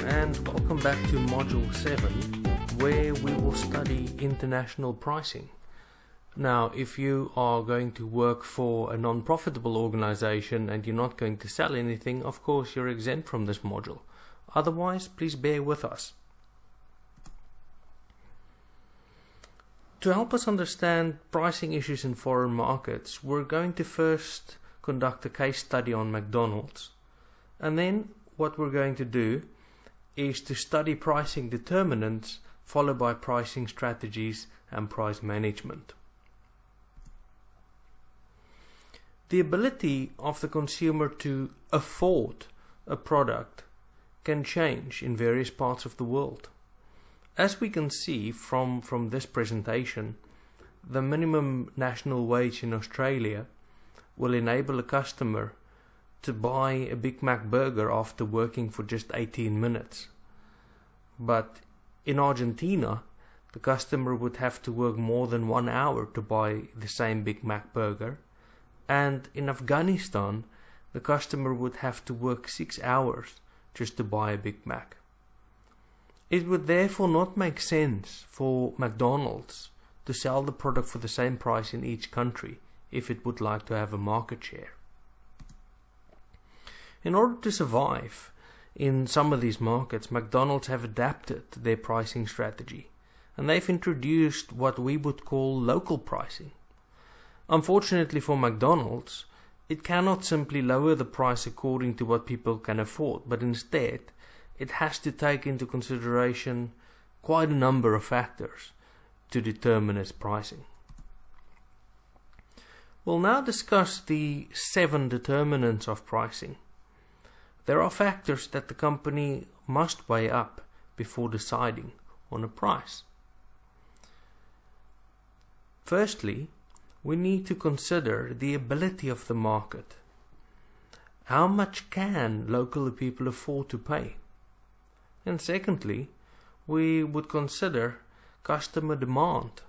and welcome back to Module 7, where we will study international pricing. Now, if you are going to work for a non-profitable organization and you're not going to sell anything, of course you're exempt from this module. Otherwise, please bear with us. To help us understand pricing issues in foreign markets, we're going to first conduct a case study on MacDonalds, and then what we're going to do is to study pricing determinants followed by pricing strategies and price management. The ability of the consumer to afford a product can change in various parts of the world. As we can see from this presentation, the minimum national wage in Australia will enable a customer to buy a BigMac burger after working for just 18 minutes. But in Argentina, the customer would have to work more than 1 hour to buy the same BigMac burger. And in Afghanistan, the customer would have to work 6 hours just to buy a Big Mac. It would therefore not make sense for McDonald's to sell the product for the same price in each country if it would like to have a market share. In order to survive in some of these markets, McDonald's have adapted their pricing strategy, and they've introduced what we would call local pricing. Unfortunately for McDonald's, it cannot simply lower the price according to what people can afford, but instead it has to take into consideration quite a number of factors to determine its pricing. We'll now discuss the 7 determinants of pricing. There are factors that the company must weigh up before deciding on a price. Firstly, we need to consider the ability of the market. How much can local people afford to pay? And secondly, we would consider customer demand.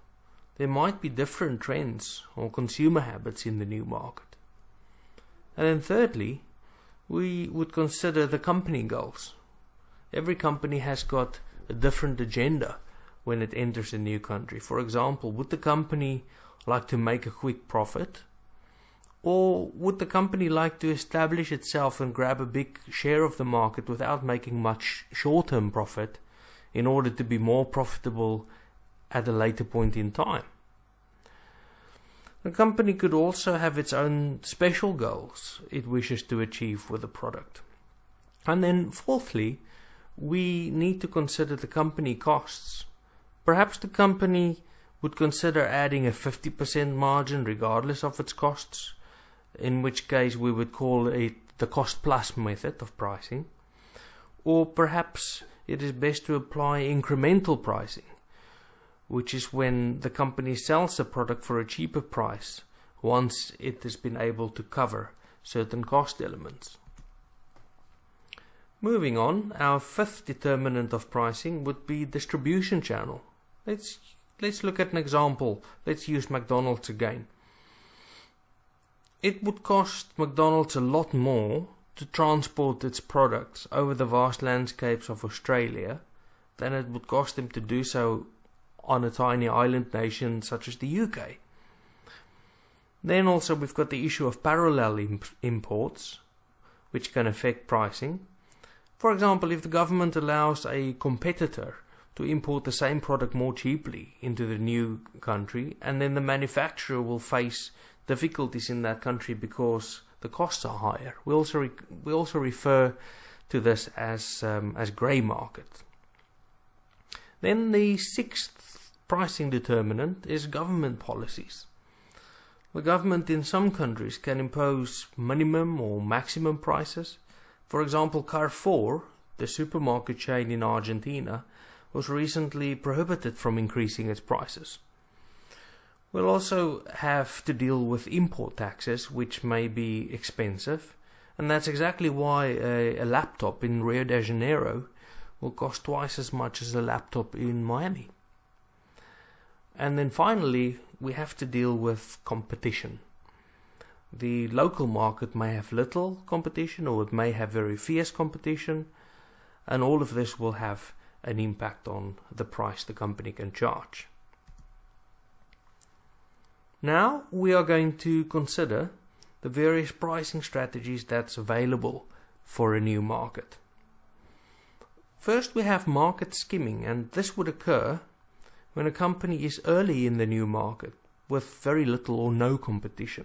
There might be different trends or consumer habits in the new market. And then thirdly, we would consider the company goals. Every company has got a different agenda when it enters a new country. For example, would the company like to make a quick profit? Or would the company like to establish itself and grab a big share of the market without making much short-term profit in order to be more profitable at a later point in time? The company could also have its own special goals it wishes to achieve with the product. And then fourthly, we need to consider the company costs. Perhaps the company would consider adding a 50% margin regardless of its costs, in which case we would call it the cost plus method of pricing. Or perhaps it is best to apply incremental pricing, which is when the company sells a product for a cheaper price once it has been able to cover certain cost elements. Moving on, our 5th determinant of pricing would be distribution channel. Let's look at an example. Let's use McDonald's again. It would cost McDonald's a lot more to transport its products over the vast landscapes of Australia than it would cost them to do so on a tiny island nation such as the UK. Then also we've got the issue of parallel imports, which can affect pricing. For example, if the government allows a competitor to import the same product more cheaply into the new country, and then the manufacturer will face difficulties in that country because the costs are higher. We also refer to this as grey market. Then the 6th pricing determinant is government policies. The government in some countries can impose minimum or maximum prices. For example, Carrefour, the supermarket chain in Argentina, was recently prohibited from increasing its prices. We'll also have to deal with import taxes, which may be expensive, and that's exactly why a laptop in Rio de Janeiro will cost twice as much as a laptop in Miami. And then finally, we have to deal with competition. The local market may have little competition, or it may have very fierce competition, and all of this will have an impact on the price the company can charge. Now we are going to consider the various pricing strategies that's available for a new market. First, we have market skimming, and this would occur when a company is early in the new market with very little or no competition.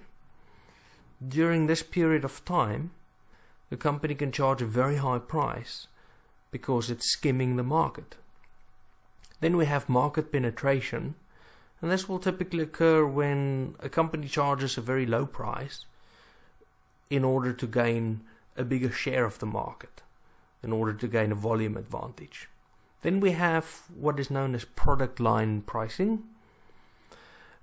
During this period of time, the company can charge a very high price because it's skimming the market. Then we have market penetration, and this will typically occur when a company charges a very low price in order to gain a bigger share of the market, in order to gain a volume advantage. Then we have what is known as product line pricing.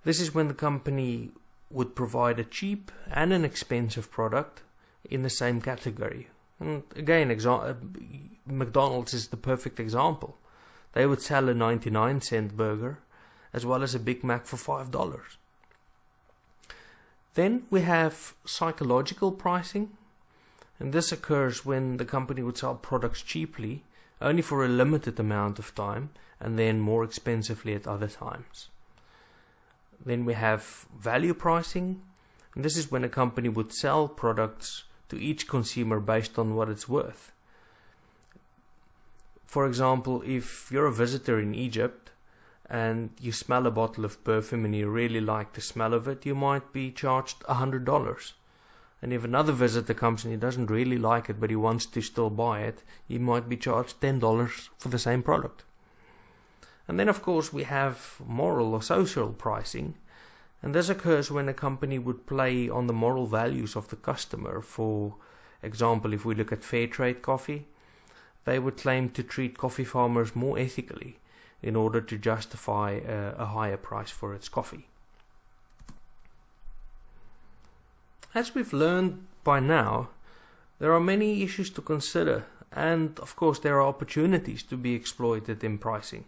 This is when the company would provide a cheap and an expensive product in the same category. And again, McDonald's is the perfect example. They would sell a 99-cent burger as well as a Big Mac for $5. Then we have psychological pricing, and this occurs when the company would sell products cheaply only for a limited amount of time and then more expensively at other times. Then we have value pricing, and this is when a company would sell products to each consumer based on what it's worth. For example, if you're a visitor in Egypt and you smell a bottle of perfume and you really like the smell of it, you might be charged $100. And if another visitor comes and he doesn't really like it but he wants to still buy it, he might be charged $10 for the same product. And then of course we have moral or social pricing, and this occurs when a company would play on the moral values of the customer. For example, if we look at fair trade coffee, they would claim to treat coffee farmers more ethically in order to justify a higher price for its coffee. As we've learned by now, there are many issues to consider, and of course there are opportunities to be exploited in pricing.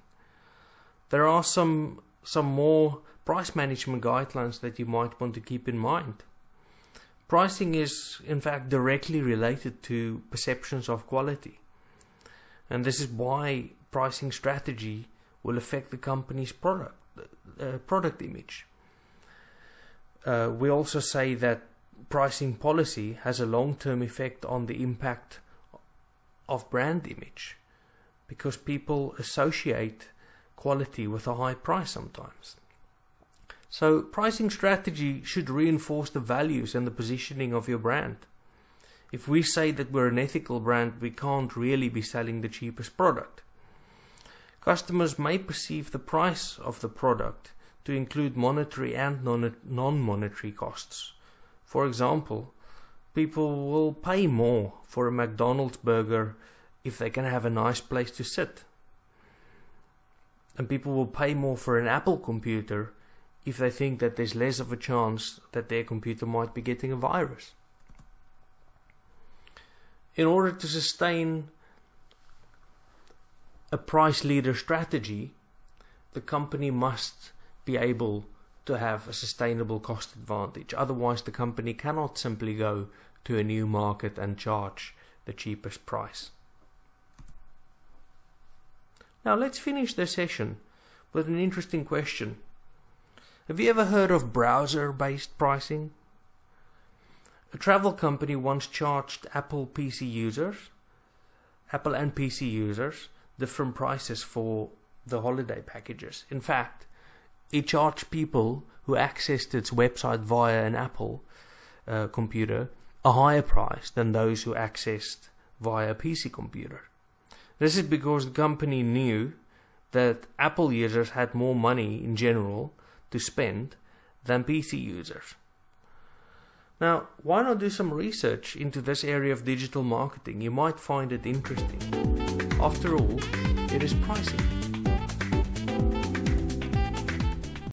There are some more price management guidelines that you might want to keep in mind. Pricing is in fact directly related to perceptions of quality, and this is why pricing strategy will affect the company's product image. We also say that pricing policy has a long-term effect on the impact of brand image, because people associate quality with a high price sometimes. So pricing strategy should reinforce the values and the positioning of your brand. If we say that we're an ethical brand, we can't really be selling the cheapest product. Customers may perceive the price of the product to include monetary and non-monetary costs. For example, people will pay more for a McDonald's burger if they can have a nice place to sit. And people will pay more for an Apple computer if they think that there's less of a chance that their computer might be getting a virus. In order to sustain a price leader strategy, the company must be able to have a sustainable cost advantage. Otherwise, the company cannot simply go to a new market and charge the cheapest price. Now let's finish this session with an interesting question. Have you ever heard of browser-based pricing? A travel company once charged Apple and PC users different prices for the holiday packages. In fact, it charged people who accessed its website via an Apple computer a higher price than those who accessed via a PC computer. This is because the company knew that Apple users had more money in general to spend than PC users. Now, why not do some research into this area of digital marketing? You might find it interesting. After all, it is pricing.